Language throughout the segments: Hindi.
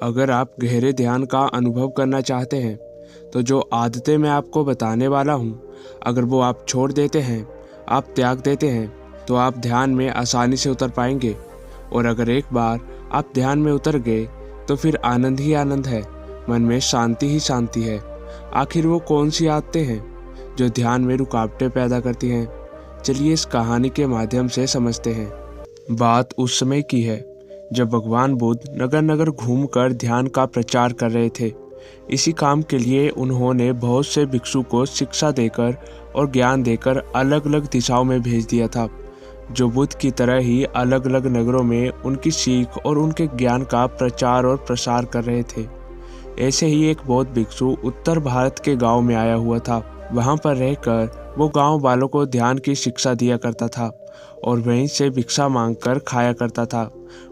अगर आप गहरे ध्यान का अनुभव करना चाहते हैं तो जो आदतें मैं आपको बताने वाला हूँ, अगर वो आप छोड़ देते हैं, आप त्याग देते हैं, तो आप ध्यान में आसानी से उतर पाएंगे। और अगर एक बार आप ध्यान में उतर गए तो फिर आनंद ही आनंद है, मन में शांति ही शांति है। आखिर वो कौन सी आदतें हैं जो ध्यान में रुकावटें पैदा करती हैं? चलिए इस कहानी के माध्यम से समझते हैं। बात उस समय की है जब भगवान बुद्ध नगर नगर घूमकर ध्यान का प्रचार कर रहे थे। इसी काम के लिए उन्होंने बहुत से भिक्षु को शिक्षा देकर और ज्ञान देकर अलग अलग दिशाओं में भेज दिया था, जो बुद्ध की तरह ही अलग अलग नगरों में उनकी सीख और उनके ज्ञान का प्रचार और प्रसार कर रहे थे। ऐसे ही एक बौद्ध भिक्षु उत्तर भारत के गांव में आया हुआ था। वहां पर रहकर वो गांव वालों को ध्यान की शिक्षा दिया करता था और वहीं से भिक्षा मांगकर खाया करता था।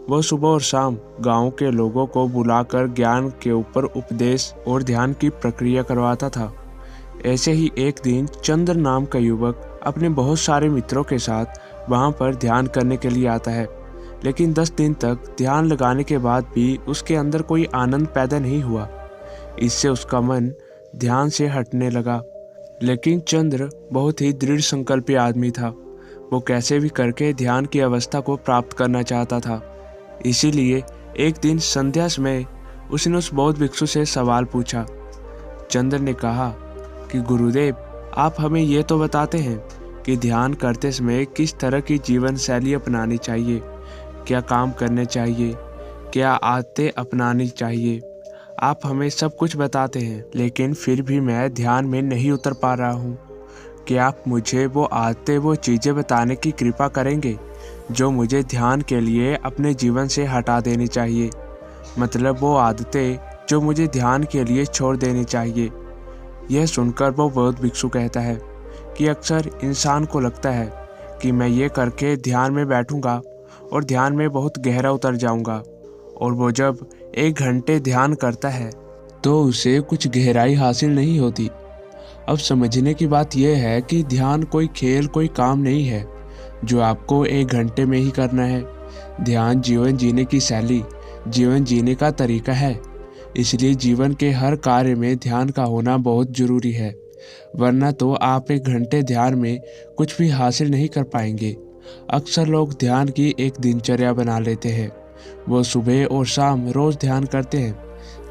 वो सुबह और शाम गांव के लोगों को बुलाकर ज्ञान के ऊपर उपदेश और ध्यान की प्रक्रिया करवाता था। ऐसे ही एक दिन चंद्र नाम का युवक अपने बहुत सारे मित्रों के साथ वहां पर ध्यान करने के लिए आता है, लेकिन 10 दिन तक ध्यान लगाने के बाद भी उसके अंदर कोई आनंद पैदा नहीं हुआ। इससे उसका मन ध्यान से हटने लगा। लेकिन चंद्र बहुत ही दृढ़ संकल्पी आदमी था। वो कैसे भी करके ध्यान की अवस्था को प्राप्त करना चाहता था। इसीलिए एक दिन संध्या समय उसने उस बौद्ध भिक्षु से सवाल पूछा। चंद्र ने कहा कि गुरुदेव, आप हमें ये तो बताते हैं कि ध्यान करते समय किस तरह की जीवन शैली अपनानी चाहिए, क्या काम करने चाहिए, क्या आदतें अपनानी चाहिए। आप हमें सब कुछ बताते हैं, लेकिन फिर भी मैं ध्यान में नहीं उतर पा रहा हूँ। क्या आप मुझे वो आदतें, वो चीज़ें बताने की कृपा करेंगे जो मुझे ध्यान के लिए अपने जीवन से हटा देनी चाहिए? मतलब वो आदतें जो मुझे ध्यान के लिए छोड़ देनी चाहिए। यह सुनकर वो बौद्ध भिक्षु कहता है कि अक्सर इंसान को लगता है कि मैं ये करके ध्यान में बैठूंगा और ध्यान में बहुत गहरा उतर जाऊंगा, और वो जब 1 घंटे ध्यान करता है तो उसे कुछ गहराई हासिल नहीं होती। अब समझने की बात यह है कि ध्यान कोई खेल, कोई काम नहीं है जो आपको 1 घंटे में ही करना है। ध्यान जीवन जीने की शैली, जीवन जीने का तरीका है। इसलिए जीवन के हर कार्य में ध्यान का होना बहुत जरूरी है, वरना तो आप 1 घंटे ध्यान में कुछ भी हासिल नहीं कर पाएंगे। अक्सर लोग ध्यान की एक दिनचर्या बना लेते हैं। वो सुबह और शाम रोज ध्यान करते हैं,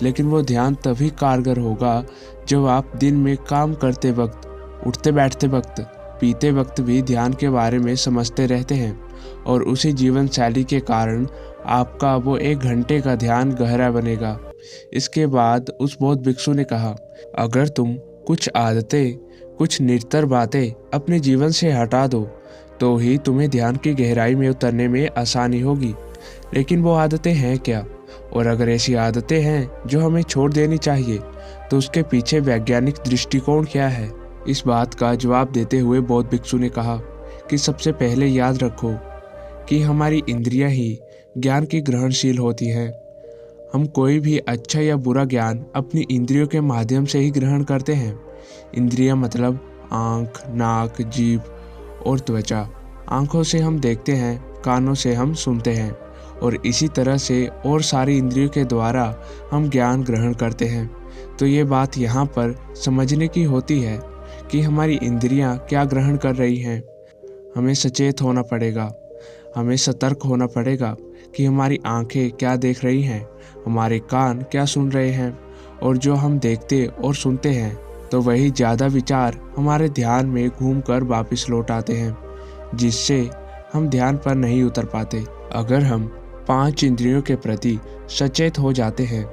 लेकिन वो ध्यान तभी कारगर होगा जब आप दिन में काम करते वक्त, उठते बैठते वक्त, पीते वक्त भी ध्यान के बारे में समझते रहते हैं। और उसी जीवन शैली के कारण आपका वो 1 घंटे का ध्यान गहरा बनेगा। इसके बाद उस बौद्ध भिक्षु ने कहा, अगर तुम कुछ आदतें, कुछ निरंतर बातें अपने जीवन से हटा दो तो ही तुम्हें ध्यान की गहराई में उतरने में आसानी होगी। लेकिन वो आदतें हैं क्या? और अगर ऐसी आदतें हैं जो हमें छोड़ देनी चाहिए तो उसके पीछे वैज्ञानिक दृष्टिकोण क्या है? इस बात का जवाब देते हुए बौद्ध भिक्षु ने कहा कि सबसे पहले याद रखो कि हमारी इंद्रियां ही ज्ञान की ग्रहणशील होती हैं। हम कोई भी अच्छा या बुरा ज्ञान अपनी इंद्रियों के माध्यम से ही ग्रहण करते हैं। इंद्रियां मतलब आँख, नाक, जीभ और त्वचा। आँखों से हम देखते हैं, कानों से हम सुनते हैं, और इसी तरह से और सारी इंद्रियों के द्वारा हम ज्ञान ग्रहण करते हैं। तो ये बात यहाँ पर समझने की होती है कि हमारी इंद्रियां क्या ग्रहण कर रही हैं। हमें सचेत होना पड़ेगा, हमें सतर्क होना पड़ेगा कि हमारी आंखें क्या देख रही हैं, हमारे कान क्या सुन रहे हैं। और जो हम देखते और सुनते हैं तो वही ज़्यादा विचार हमारे ध्यान में घूमकर वापस लौट आते हैं, जिससे हम ध्यान पर नहीं उतर पाते। अगर हम 5 इंद्रियों के प्रति सचेत हो जाते हैं,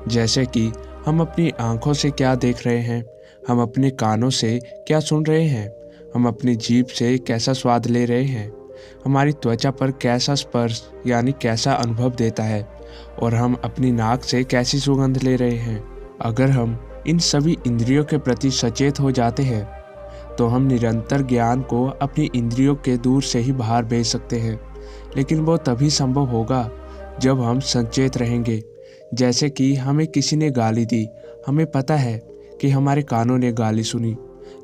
जैसे कि हम अपनी आँखों से क्या देख रहे हैं, हम अपने कानों से क्या सुन रहे हैं, हम अपनी जीभ से कैसा स्वाद ले रहे हैं, हमारी त्वचा पर कैसा स्पर्श यानी कैसा अनुभव देता है, और हम अपनी नाक से कैसी सुगंध ले रहे हैं। अगर हम इन सभी इंद्रियों के प्रति सचेत हो जाते हैं तो हम निरंतर ज्ञान को अपनी इंद्रियों के दूर से ही बाहर भेज सकते हैं। लेकिन वो तभी संभव होगा जब हम सचेत रहेंगे। जैसे कि हमें किसी ने गाली दी, हमें पता है कि हमारे कानों ने गाली सुनी,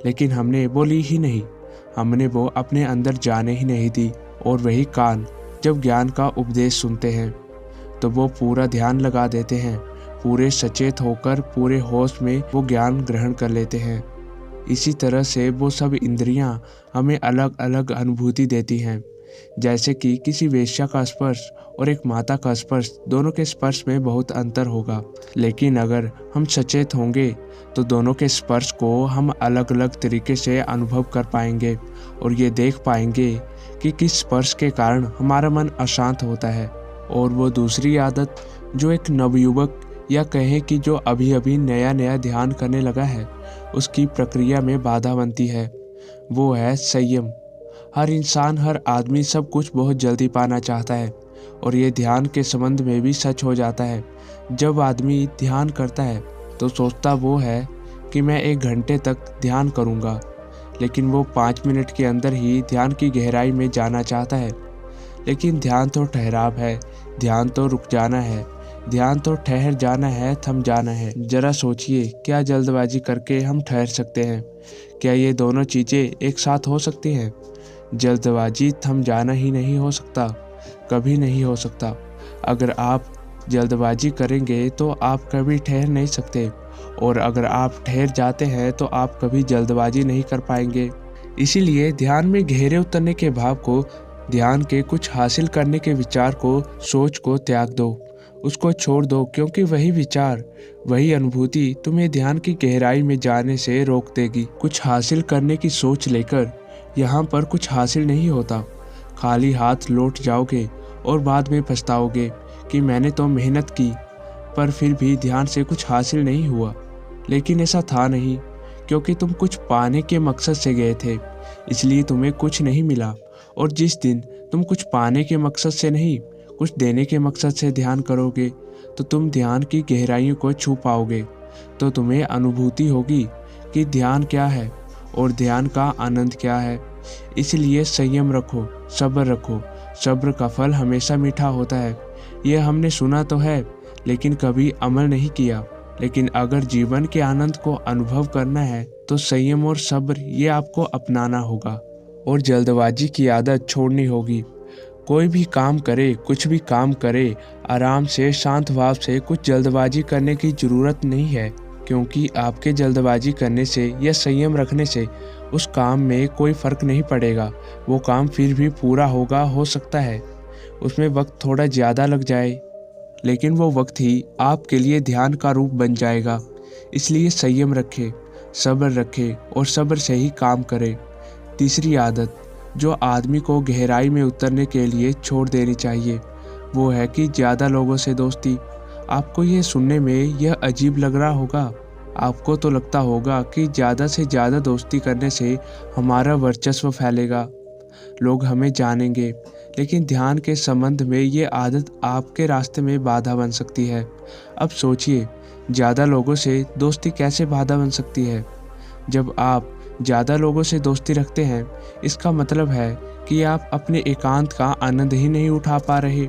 लेकिन हमने बोली ही नहीं, हमने वो अपने अंदर जाने ही नहीं दी। और वही कान जब ज्ञान का उपदेश सुनते हैं तो वो पूरा ध्यान लगा देते हैं पूरे सचेत होकर पूरे होश में वो ज्ञान ग्रहण कर लेते हैं। इसी तरह से वो सब इंद्रियां हमें अलग अलग अनुभूति देती हैं। जैसे कि किसी वेश्या का स्पर्श और एक माता का स्पर्श, दोनों के स्पर्श में बहुत अंतर होगा, लेकिन अगर हम सचेत होंगे तो दोनों के स्पर्श को हम अलग अलग तरीके से अनुभव कर पाएंगे और ये देख पाएंगे कि किस स्पर्श के कारण हमारा मन अशांत होता है। और वो दूसरी आदत जो एक नवयुवक या कहे कि जो अभी अभी नया नया ध्यान करने लगा है उसकी प्रक्रिया में बाधा बनती है, वो है संयम। हर इंसान, हर आदमी सब कुछ बहुत जल्दी पाना चाहता है और ये ध्यान के संबंध में भी सच हो जाता है। जब आदमी ध्यान करता है तो सोचता वो है कि मैं 1 घंटे तक ध्यान करूँगा, लेकिन वो 5 मिनट के अंदर ही ध्यान की गहराई में जाना चाहता है। लेकिन ध्यान तो ठहराव है, ध्यान तो रुक जाना है, ध्यान तो ठहर जाना है, थम जाना है। जरा सोचिए, क्या जल्दबाजी करके हम ठहर सकते हैं? क्या ये दोनों चीज़ें एक साथ हो सकती हैं? जल्दबाजी थम जाना ही नहीं हो सकता, कभी नहीं हो सकता। अगर आप जल्दबाजी करेंगे तो आप कभी ठहर नहीं सकते, और अगर आप ठहर जाते हैं तो आप कभी जल्दबाजी नहीं कर पाएंगे। इसीलिए ध्यान में गहरे उतरने के भाव को, ध्यान के कुछ हासिल करने के विचार को, सोच को त्याग दो, उसको छोड़ दो, क्योंकि वही विचार, वही अनुभूति तुम्हें ध्यान की गहराई में जाने से रोक देगी। कुछ हासिल करने की सोच लेकर यहाँ पर कुछ हासिल नहीं होता। खाली हाथ लौट जाओगे और बाद में पछताओगे कि मैंने तो मेहनत की पर फिर भी ध्यान से कुछ हासिल नहीं हुआ। लेकिन ऐसा था नहीं, क्योंकि तुम कुछ पाने के मकसद से गए थे, इसलिए तुम्हें कुछ नहीं मिला। और जिस दिन तुम कुछ पाने के मकसद से नहीं, कुछ देने के मकसद से ध्यान करोगे तो तुम ध्यान की गहराइयों को छू पाओगे। तो तुम्हें अनुभूति होगी कि ध्यान क्या है और ध्यान का आनंद क्या है। इसलिए संयम रखो, सब्र रखो। सब्र का फल हमेशा मीठा होता है। ये हमने सुना तो है, लेकिन कभी अमल नहीं किया। लेकिन अगर जीवन के आनंद को अनुभव करना है तो संयम और सब्र ये आपको अपनाना होगा और जल्दबाजी की आदत छोड़नी होगी। कोई भी काम करे, कुछ भी काम करे, आराम से, शांत भाव से, कुछ जल्दबाजी करने की ज़रूरत नहीं है, क्योंकि आपके जल्दबाजी करने से या संयम रखने से उस काम में कोई फ़र्क नहीं पड़ेगा। वो काम फिर भी पूरा होगा, हो सकता है उसमें वक्त थोड़ा ज़्यादा लग जाए, लेकिन वो वक्त ही आपके लिए ध्यान का रूप बन जाएगा। इसलिए संयम रखें, सब्र रखें और सब्र से ही काम करें। तीसरी आदत जो आदमी को गहराई में उतरने के लिए छोड़ देनी चाहिए, वो है कि ज़्यादा लोगों से दोस्ती। आपको ये सुनने में यह अजीब लग रहा होगा। आपको तो लगता होगा कि ज़्यादा से ज़्यादा दोस्ती करने से हमारा वर्चस्व फैलेगा, लोग हमें जानेंगे। लेकिन ध्यान के संबंध में ये आदत आपके रास्ते में बाधा बन सकती है। अब सोचिए, ज़्यादा लोगों से दोस्ती कैसे बाधा बन सकती है? जब आप ज़्यादा लोगों से दोस्ती रखते हैं, इसका मतलब है कि आप अपने एकांत का आनंद ही नहीं उठा पा रहे।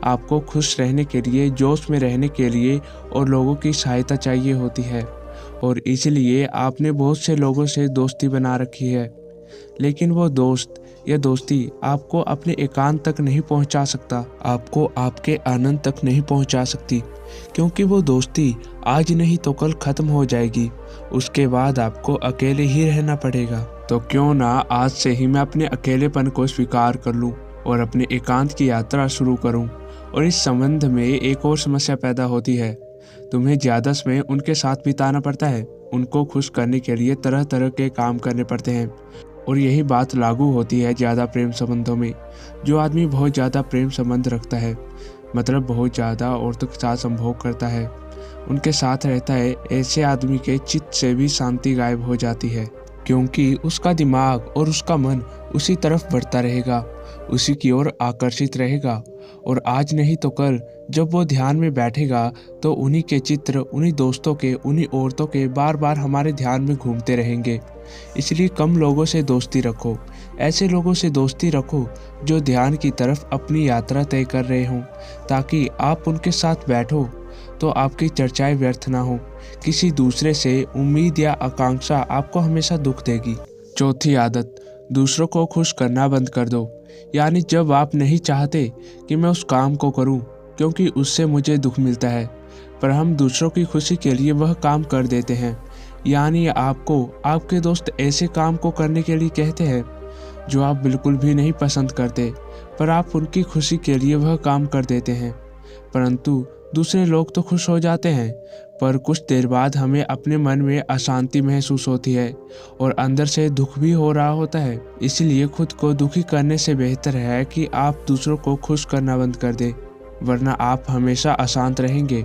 आपको खुश रहने के लिए, जोश में रहने के लिए और लोगों की सहायता चाहिए होती है, और इसलिए आपने बहुत से लोगों से दोस्ती बना रखी है। लेकिन वो दोस्त या दोस्ती आपको अपने एकांत तक नहीं पहुंचा सकता, आपको आपके आनंद तक नहीं पहुंचा सकती, क्योंकि वो दोस्ती आज नहीं तो कल खत्म हो जाएगी। उसके बाद आपको अकेले ही रहना पड़ेगा। तो क्यों ना आज से ही मैं अपने अकेलेपन को स्वीकार कर लूं और अपने एकांत की यात्रा शुरू करूं। और इस संबंध में एक और समस्या पैदा होती है। तुम्हें ज़्यादा समय उनके साथ बिताना पड़ता है, उनको खुश करने के लिए तरह तरह के काम करने पड़ते हैं। और यही बात लागू होती है ज़्यादा प्रेम संबंधों में। जो आदमी बहुत ज़्यादा प्रेम संबंध रखता है, मतलब बहुत ज़्यादा औरतों के साथ संभोग करता है, उनके साथ रहता है, ऐसे आदमी के चित्त से भी शांति गायब हो जाती है, क्योंकि उसका दिमाग और उसका मन उसी तरफ बढ़ता रहेगा, उसी की ओर आकर्षित रहेगा। और आज नहीं तो कल जब वो ध्यान में बैठेगा तो उन्हीं के चित्र, उन्हीं दोस्तों के, उन्हीं औरतों के बार बार हमारे ध्यान में घूमते रहेंगे। इसलिए कम लोगों से दोस्ती रखो। ऐसे लोगों से दोस्ती रखो जो ध्यान की तरफ अपनी यात्रा तय कर रहे हों, ताकि आप उनके साथ बैठो तो आपकी चर्चाएं व्यर्थ ना हो। किसी दूसरे से उम्मीद या आकांक्षा आपको हमेशा दुख देगी। चौथी आदत, दूसरों को खुश करना बंद कर दो। यानी जब आप नहीं चाहते कि मैं उस काम को करूं, क्योंकि उससे मुझे दुख मिलता है, पर हम दूसरों की खुशी के लिए वह काम कर देते हैं। यानी आपको आपके दोस्त ऐसे काम को करने के लिए कहते हैं जो आप बिल्कुल भी नहीं पसंद करते, पर आप उनकी खुशी के लिए वह काम कर देते हैं। परंतु दूसरे लोग तो खुश हो जाते हैं, पर कुछ देर बाद हमें अपने मन में अशांति महसूस होती है और अंदर से दुख भी हो रहा होता है। इसलिए खुद को दुखी करने से बेहतर है कि आप दूसरों को खुश करना बंद कर दें, वरना आप हमेशा अशांत रहेंगे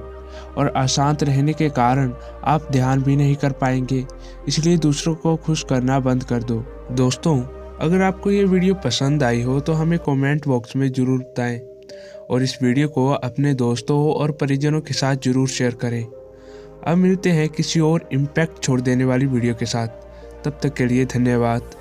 और अशांत रहने के कारण आप ध्यान भी नहीं कर पाएंगे। इसलिए दूसरों को खुश करना बंद कर दो। दोस्तों, अगर आपको ये वीडियो पसंद आई हो तो हमें कमेंट बॉक्स में ज़रूर बताएं और इस वीडियो को अपने दोस्तों और परिजनों के साथ ज़रूर शेयर करें। अब मिलते हैं किसी और इम्पैक्ट छोड़ देने वाली वीडियो के साथ। तब तक के लिए धन्यवाद।